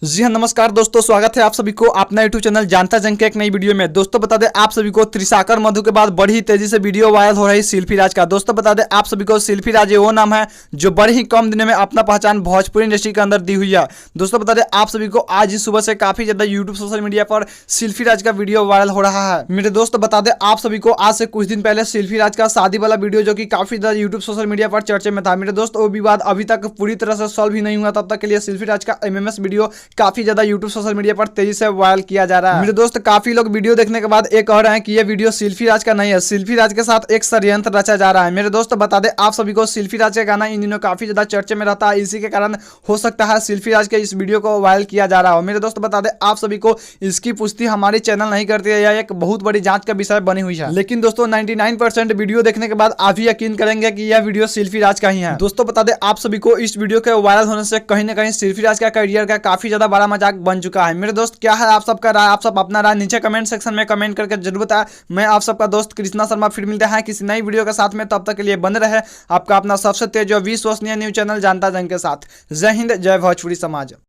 जी हाँ, नमस्कार दोस्तों, स्वागत है आप सभी को अपना यूट्यूब चैनल जानता जंग के एक नई वीडियो में। दोस्तों बता दें आप सभी को, त्रिशाकर मधु के बाद बड़ी ही तेजी से वीडियो वायरल हो रही शिल्पी राज का। दोस्तों बता दें आप सभी को, शिल्पी राज ये वो नाम है जो बड़े ही कम दिनों में अपना पहचान भोजपुरी इंडस्ट्री के अंदर दी हुई है। दोस्तों बता दें आप सभी को, आज ही सुबह से काफी ज्यादा यूट्यूब सोशल मीडिया पर शिल्पी राज का वीडियो वायरल हो रहा है। मेरे दोस्त बता दें आप सभी को, आज से कुछ दिन पहले शिल्पी राज का शादी वाला वीडियो जो कि काफी ज्यादा यूट्यूब सोशल मीडिया पर चर्चे में था। मेरे दोस्त वो विवाद अभी तक पूरी तरह से सॉल्व ही नहीं हुआ, तब तक के लिए शिल्पी राज का एमएमएस वीडियो काफी ज्यादा यूट्यूब सोशल मीडिया पर तेजी से वायरल किया जा रहा है। मेरे दोस्त काफी लोग वीडियो देखने के बाद ये कह रहे हैं कि ये वीडियो शिल्पी राज का नहीं है, शिल्पी राज के साथ एक षड्यंत्र रचा जा रहा है। मेरे दोस्त बता दें आप सभी को, शिल्पी राज का गाना इन दिनों काफी ज्यादा चर्चे में रहता है, इसी के कारण हो सकता है शिल्पी राज के इस वीडियो को वायरल किया जा रहा हो। मेरे दोस्त बता दें आप सभी को, इसकी पुष्टि हमारी चैनल नहीं करती है, यह एक बहुत बड़ी जांच का विषय बनी हुई है। लेकिन दोस्तों 99% वीडियो देखने के बाद आप ही यकीन करेंगे कि यह वीडियो शिल्पी राज का ही है। दोस्तों बता दें आप सभी को, इस वीडियो के वायरल होने से कहीं ना कहीं शिल्पी राज का करियर का काफी ज्यादा बड़ा मजाक बन चुका है। मेरे दोस्त क्या है आप सबका राय, आप सब अपना राय नीचे कमेंट सेक्शन में कमेंट करके जरूर बताएं। मैं आप सबका दोस्त कृष्णा शर्मा, फिर मिलते हैं किसी नई वीडियो के साथ में। तब तक के लिए बने रहे आपका अपना सबसे तेज और विश्वसनीय न्यूज चैनल जानता जंग के साथ। जय हिंद, जय भोजपुरी समाज।